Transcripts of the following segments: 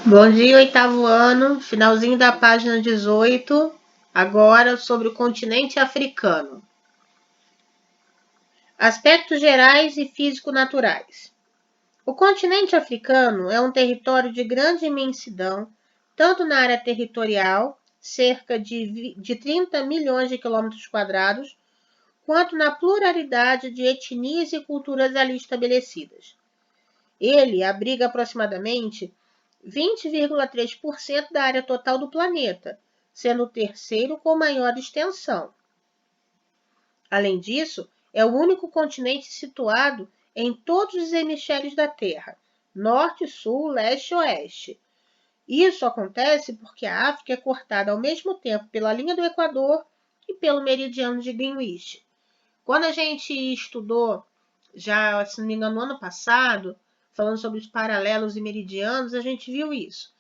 Bom dia, oitavo ano, finalzinho da página 18, agora sobre o continente africano. Aspectos gerais e físico-naturais. O continente africano é um território de grande imensidão, tanto na área territorial, cerca de 30 milhões de quilômetros quadrados, quanto na pluralidade de etnias e culturas ali estabelecidas. Ele abriga aproximadamente 20,3% da área total do planeta, sendo o terceiro com maior extensão. Além disso, é o único continente situado em todos os hemisférios da Terra, norte, sul, leste e oeste. Isso acontece porque a África é cortada ao mesmo tempo pela linha do Equador e pelo meridiano de Greenwich. Quando a gente estudou, já, se não me engano, no ano passado, falando sobre os paralelos e meridianos, a gente viu isso.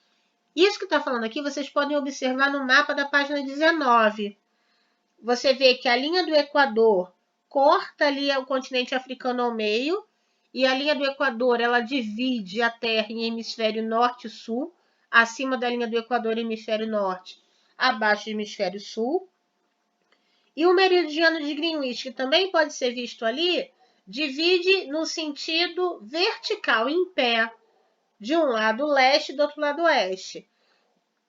Isso que está falando aqui, vocês podem observar no mapa da página 19. Você vê que a linha do Equador corta ali o continente africano ao meio, e a linha do Equador ela divide a Terra em hemisfério norte e sul, acima da linha do Equador, hemisfério norte, abaixo do hemisfério sul. E o meridiano de Greenwich, que também pode ser visto ali, divide no sentido vertical, em pé, de um lado leste e do outro lado oeste.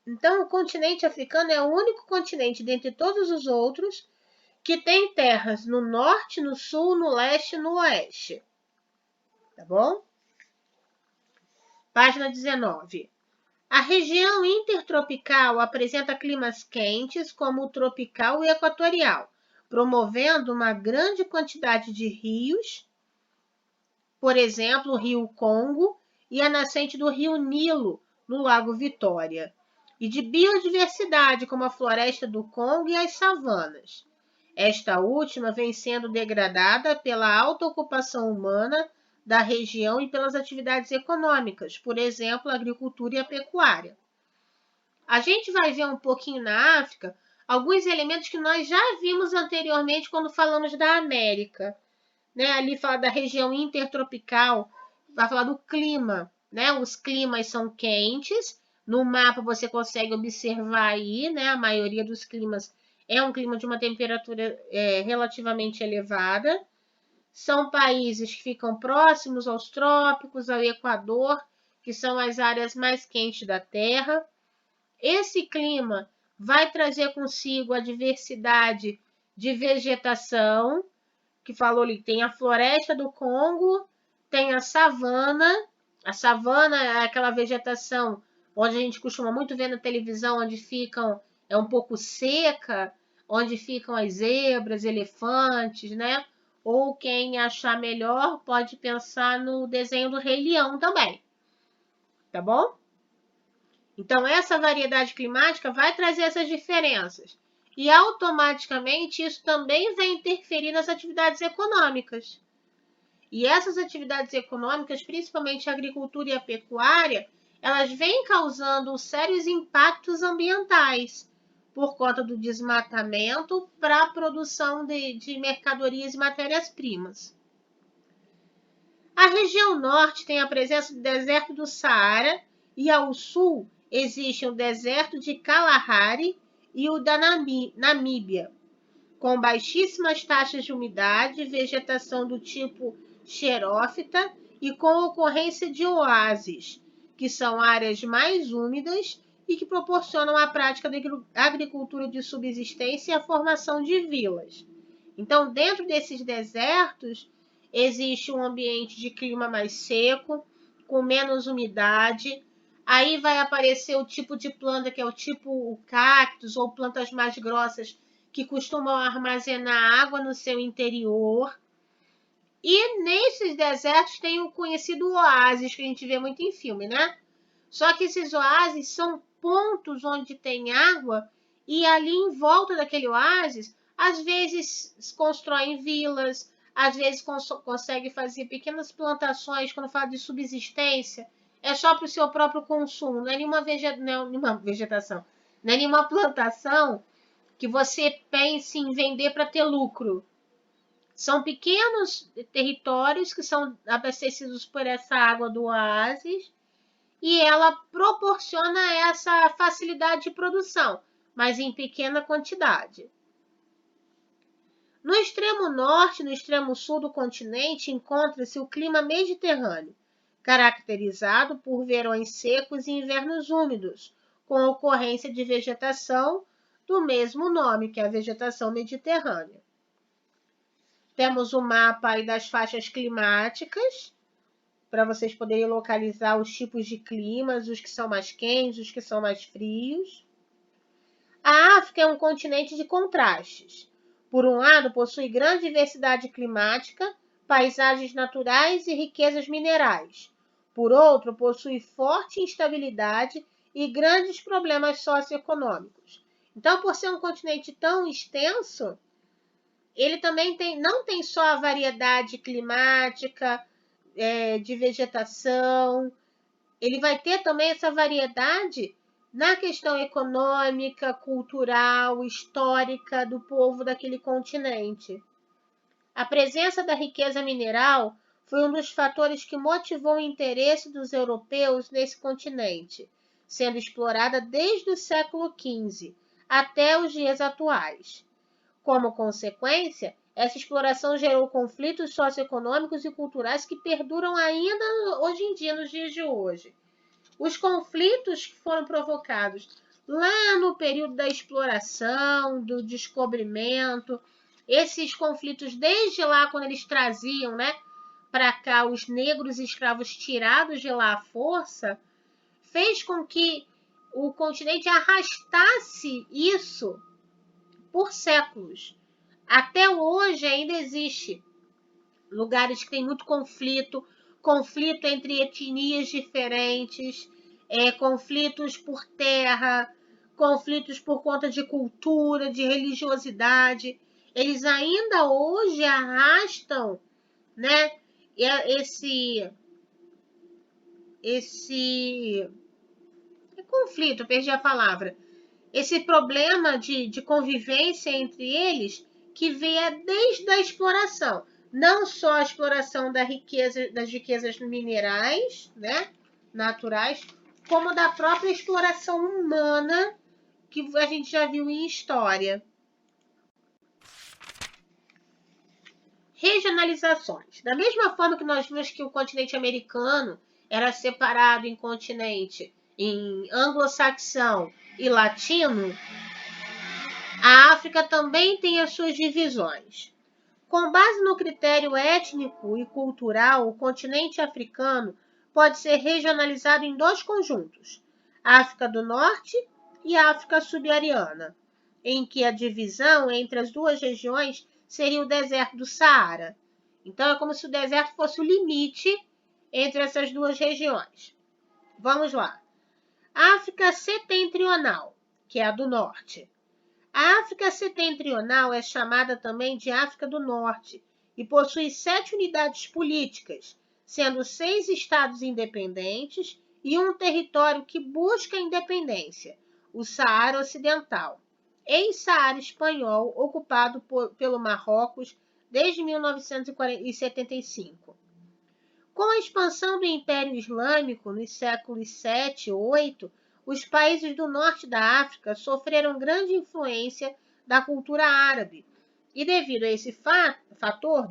Então, o continente africano é o único continente dentre todos os outros que tem terras no norte, no sul, no leste e no oeste. Tá bom? Página 19. A região intertropical apresenta climas quentes, como o tropical e equatorial, promovendo uma grande quantidade de rios, por exemplo, o rio Congo e a nascente do rio Nilo, no Lago Vitória, e de biodiversidade, como a floresta do Congo e as savanas. Esta última vem sendo degradada pela alta ocupação humana da região e pelas atividades econômicas, por exemplo, a agricultura e a pecuária. A gente vai ver um pouquinho na África alguns elementos que nós já vimos anteriormente quando falamos da América. Né? Ali fala da região intertropical, vai falar do clima. Né? Os climas são quentes. No mapa você consegue observar aí, né? A maioria dos climas é um clima de uma temperatura relativamente elevada. São países que ficam próximos aos trópicos, ao Equador, que são as áreas mais quentes da Terra. Esse clima vai trazer consigo a diversidade de vegetação, que falou ali, tem a floresta do Congo, tem a savana. A savana é aquela vegetação onde a gente costuma muito ver na televisão, onde é um pouco seca, onde ficam as zebras, elefantes, né? Ou quem achar melhor pode pensar no desenho do Rei Leão também. Tá bom? Então, essa variedade climática vai trazer essas diferenças. E, automaticamente, isso também vai interferir nas atividades econômicas. E essas atividades econômicas, principalmente a agricultura e a pecuária, elas vêm causando sérios impactos ambientais por conta do desmatamento para a produção de mercadorias e matérias-primas. A região norte tem a presença do deserto do Saara e ao sul existe o deserto de Kalahari e o da Namíbia, com baixíssimas taxas de umidade, vegetação do tipo xerófita e com ocorrência de oásis, que são áreas mais úmidas e que proporcionam a prática da agricultura de subsistência e a formação de vilas. Então, dentro desses desertos, existe um ambiente de clima mais seco, com menos umidade. Aí vai aparecer o tipo de planta que é o tipo cactus ou plantas mais grossas que costumam armazenar água no seu interior. E nesses desertos tem o conhecido oásis, que a gente vê muito em filme, né? Só que esses oásis são pontos onde tem água e ali em volta daquele oásis, às vezes constroem vilas, às vezes consegue fazer pequenas plantações. Quando fala de subsistência, é só para o seu próprio consumo, não é nenhuma vegetação, não é nenhuma plantação que você pense em vender para ter lucro. São pequenos territórios que são abastecidos por essa água do oásis e ela proporciona essa facilidade de produção, mas em pequena quantidade. No extremo norte e no extremo sul do continente encontra-se o clima mediterrâneo, caracterizado por verões secos e invernos úmidos, com ocorrência de vegetação do mesmo nome, que é a vegetação mediterrânea. Temos o mapa aí das faixas climáticas, para vocês poderem localizar os tipos de climas, os que são mais quentes, os que são mais frios. A África é um continente de contrastes. Por um lado, possui grande diversidade climática, paisagens naturais e riquezas minerais. Por outro, possui forte instabilidade e grandes problemas socioeconômicos. Então, por ser um continente tão extenso, ele também não tem só a variedade climática, de vegetação, ele vai ter também essa variedade na questão econômica, cultural, histórica do povo daquele continente. A presença da riqueza mineral foi um dos fatores que motivou o interesse dos europeus nesse continente, sendo explorada desde o século XV até os dias atuais. Como consequência, essa exploração gerou conflitos socioeconômicos e culturais que perduram ainda hoje em dia, nos dias de hoje. Os conflitos que foram provocados lá no período da exploração, do descobrimento, esses conflitos desde lá, quando eles traziam, para cá os negros escravos tirados de lá à força, fez com que o continente arrastasse isso por séculos. Até hoje ainda existe lugares que tem muito conflito entre etnias diferentes, conflitos por terra, conflitos por conta de cultura, de religiosidade. Eles ainda hoje arrastam, esse conflito, perdi a palavra, esse problema de convivência entre eles, que veio desde a exploração. Não só a exploração das riquezas minerais, naturais, como da própria exploração humana, que a gente já viu em história. Regionalizações. Da mesma forma que nós vimos que o continente americano era separado em continente em anglo-saxão e latino, a África também tem as suas divisões. Com base no critério étnico e cultural, o continente africano pode ser regionalizado em dois conjuntos, a África do Norte e a África subsaariana, em que a divisão entre as duas regiões seria o deserto do Saara. Então, é como se o deserto fosse o limite entre essas duas regiões. Vamos lá. A África setentrional, que é a do norte. A África setentrional é chamada também de África do Norte e possui 7 unidades políticas, sendo 6 estados independentes e um território que busca a independência, o Saara Ocidental, ex-Saara espanhol ocupado pelo Marrocos desde 1975. Com a expansão do Império Islâmico nos séculos 7 e 8, os países do norte da África sofreram grande influência da cultura árabe e, devido a esse fator,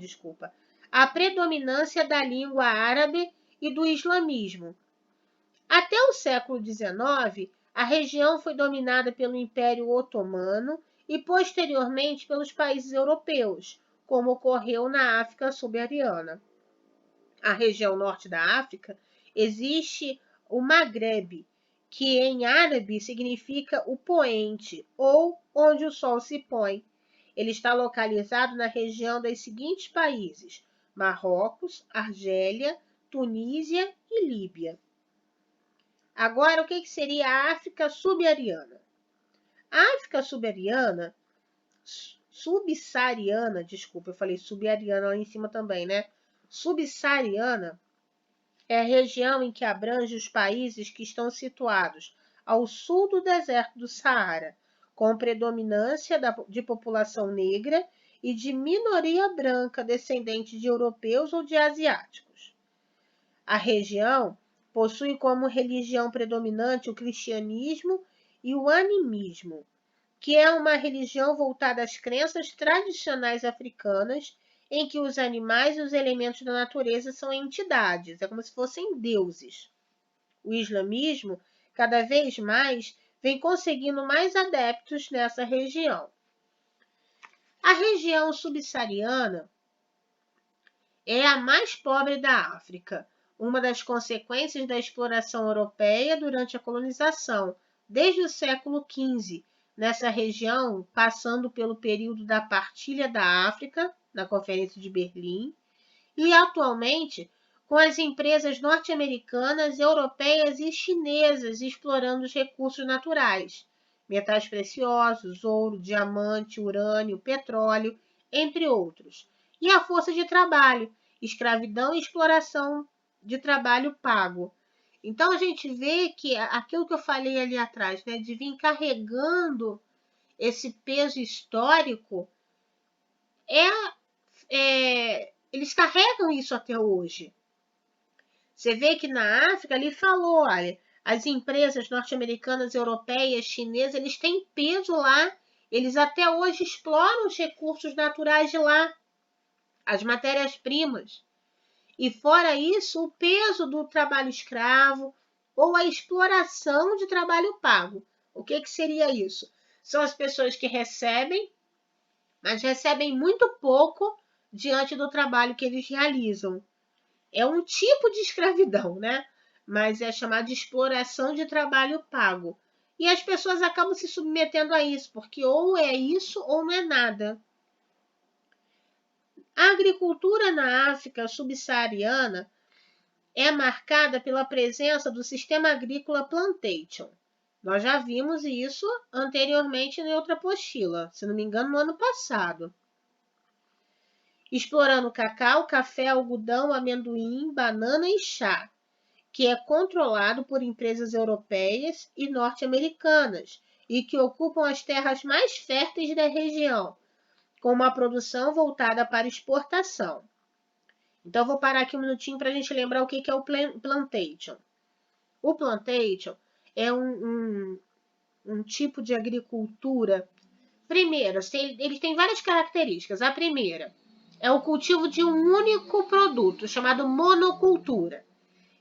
a predominância da língua árabe e do islamismo. Até o século XIX, a região foi dominada pelo Império Otomano e, posteriormente, pelos países europeus, como ocorreu na África subsaariana. A região norte da África existe o Magrebe, que em árabe significa o poente, ou onde o sol se põe. Ele está localizado na região dos seguintes países: Marrocos, Argélia, Tunísia e Líbia. Agora, o que seria a África subsaariana? A África subsaariana, eu falei subsaariana lá em cima também, Subsaariana é a região em que abrange os países que estão situados ao sul do deserto do Saara, com predominância de população negra e de minoria branca descendente de europeus ou de asiáticos. A região Possui como religião predominante o cristianismo e o animismo, que é uma religião voltada às crenças tradicionais africanas, em que os animais e os elementos da natureza são entidades, é como se fossem deuses. O islamismo, cada vez mais, vem conseguindo mais adeptos nessa região. A região subsaariana é a mais pobre da África, uma das consequências da exploração europeia durante a colonização, desde o século XV, nessa região, passando pelo período da partilha da África, na Conferência de Berlim, e atualmente com as empresas norte-americanas, europeias e chinesas explorando os recursos naturais, metais preciosos, ouro, diamante, urânio, petróleo, entre outros, e a força de trabalho, escravidão e exploração de trabalho pago. Então a gente vê que aquilo que eu falei ali atrás, né, de vir carregando esse peso histórico, eles carregam isso até hoje. Você vê que na África, ele falou, olha, as empresas norte-americanas, europeias, chinesas, eles têm peso lá, eles até hoje exploram os recursos naturais de lá, as matérias-primas. E fora isso, o peso do trabalho escravo ou a exploração de trabalho pago. O que seria isso? São as pessoas que recebem, mas recebem muito pouco diante do trabalho que eles realizam. É um tipo de escravidão, né? Mas é chamado de exploração de trabalho pago. E as pessoas acabam se submetendo a isso, porque ou é isso ou não é nada. A agricultura na África subsaariana é marcada pela presença do sistema agrícola plantation. Nós já vimos isso anteriormente em outra apostila, se não me engano, no ano passado. Explorando cacau, café, algodão, amendoim, banana e chá, que é controlado por empresas europeias e norte-americanas e que ocupam as terras mais férteis da região, com uma produção voltada para exportação. Então, vou parar aqui um minutinho para a gente lembrar o que é o plantation. O plantation é um tipo de agricultura. Primeiro, ele tem várias características. A primeira é o cultivo de um único produto, chamado monocultura.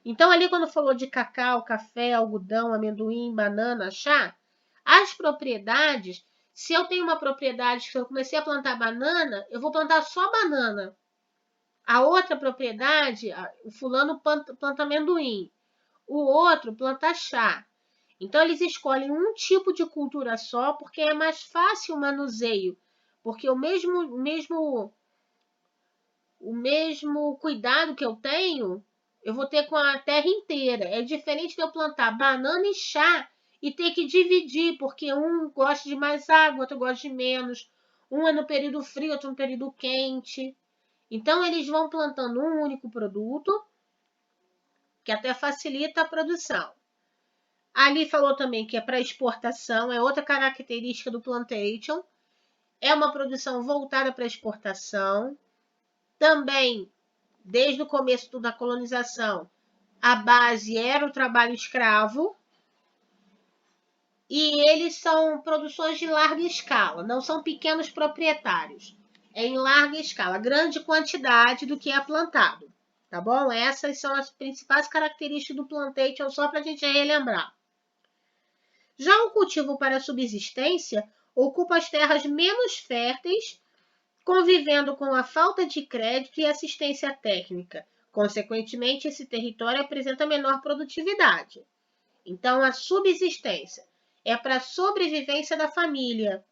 Então, ali quando falou de cacau, café, algodão, amendoim, banana, chá, as propriedades, se eu tenho uma propriedade que eu comecei a plantar banana, eu vou plantar só banana. A outra propriedade, o fulano planta amendoim, o outro planta chá. Então, eles escolhem um tipo de cultura só, porque é mais fácil o manuseio, porque o mesmo cuidado que eu tenho, eu vou ter com a terra inteira. É diferente de eu plantar banana e chá e ter que dividir, porque um gosta de mais água, outro gosta de menos. Um é no período frio, outro no período quente. Então, eles vão plantando um único produto, que até facilita a produção. Ali falou também que é para exportação, é outra característica do plantation. É uma produção voltada para exportação. Também, desde o começo da colonização, a base era o trabalho escravo. E eles são produções de larga escala, não são pequenos proprietários. É em larga escala, grande quantidade do que é plantado. Tá bom? Essas são as principais características do plantation, só para a gente relembrar. Já o cultivo para subsistência ocupa as terras menos férteis, convivendo com a falta de crédito e assistência técnica. Consequentemente, esse território apresenta menor produtividade. Então, a subsistência é para a sobrevivência da família.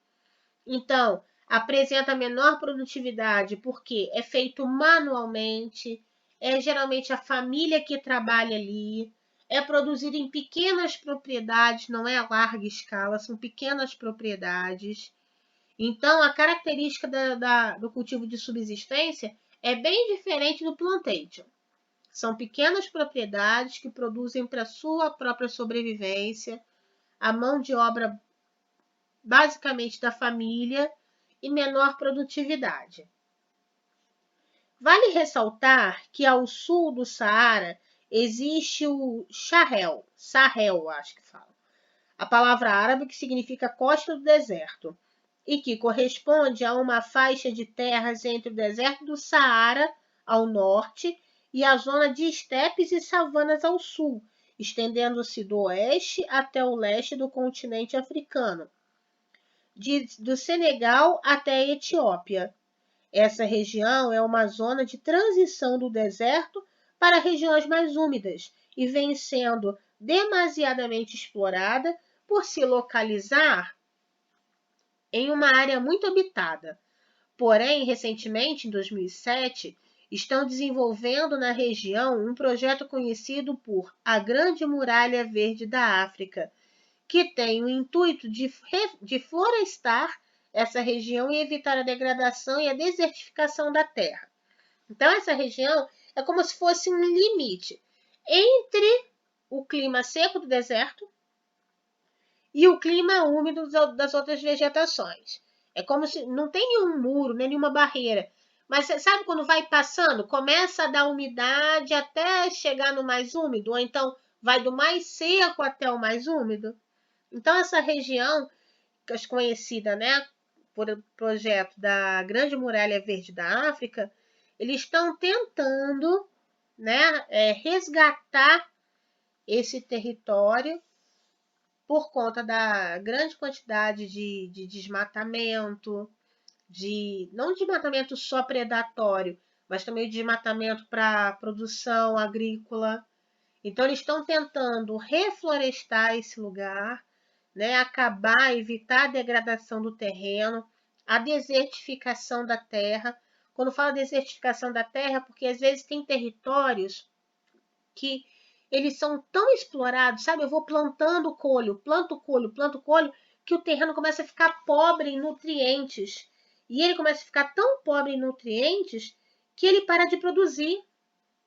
Então, apresenta menor produtividade porque é feito manualmente, é geralmente a família que trabalha ali, é produzido em pequenas propriedades, não é a larga escala, são pequenas propriedades. Então, a característica do cultivo de subsistência é bem diferente do plantation. São pequenas propriedades que produzem para sua própria sobrevivência, a mão de obra basicamente da família e menor produtividade. Vale ressaltar que ao sul do Saara existe o Sahel, acho que fala. A palavra árabe que significa costa do deserto e que corresponde a uma faixa de terras entre o deserto do Saara ao norte e a zona de estepes e savanas ao sul, estendendo-se do oeste até o leste do continente africano, do Senegal até a Etiópia. Essa região é uma zona de transição do deserto para regiões mais úmidas e vem sendo demasiadamente explorada por se localizar em uma área muito habitada. Porém, recentemente, em 2007, estão desenvolvendo na região um projeto conhecido por a Grande Muralha Verde da África, que tem o intuito de florestar essa região e evitar a degradação e a desertificação da terra. Então, essa região é como se fosse um limite entre o clima seco do deserto e o clima úmido das outras vegetações. É como se não tem nenhum muro, nem nenhuma barreira. Mas você sabe quando vai passando, começa a dar umidade até chegar no mais úmido, ou então vai do mais seco até o mais úmido? Então, essa região, que é conhecida, né, por o projeto da Grande Muralha Verde da África, eles estão tentando, né, resgatar esse território por conta da grande quantidade de desmatamento, não desmatamento só predatório, mas também desmatamento para produção agrícola. Então, eles estão tentando reflorestar esse lugar, né, acabar, evitar a degradação do terreno, a desertificação da terra. Quando falo desertificação da terra, porque às vezes tem territórios que eles são tão explorados, sabe? Eu vou plantando colho, planto colho, que o terreno começa a ficar pobre em nutrientes. E ele começa a ficar tão pobre em nutrientes que ele para de produzir.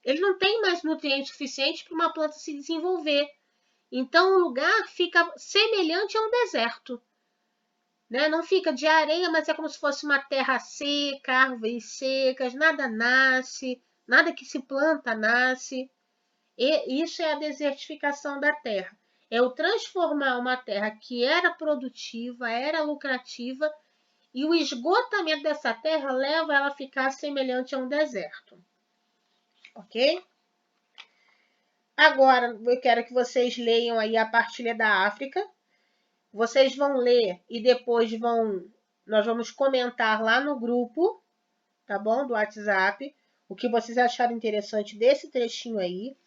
Ele não tem mais nutrientes suficientes para uma planta se desenvolver. Então o lugar fica semelhante a um deserto. Né? Não fica de areia, mas é como se fosse uma terra seca, árvores secas, nada nasce, nada que se planta nasce. E isso é a desertificação da terra. É o transformar uma terra que era produtiva, era lucrativa, e o esgotamento dessa terra leva ela a ficar semelhante a um deserto. Ok? Agora, eu quero que vocês leiam aí a partilha da África. Vocês vão ler e depois nós vamos comentar lá no grupo, tá bom? Do WhatsApp, o que vocês acharam interessante desse trechinho aí.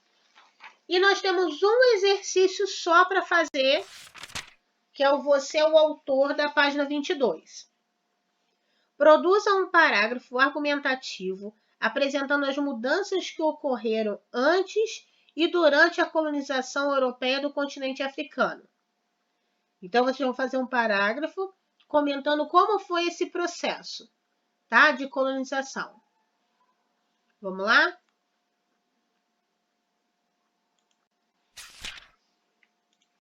E nós temos um exercício só para fazer, que é o Você é o Autor, da página 22. Produza um parágrafo argumentativo apresentando as mudanças que ocorreram antes e durante a colonização europeia do continente africano. Então, vocês vão fazer um parágrafo comentando como foi esse processo, tá? De colonização. Vamos lá?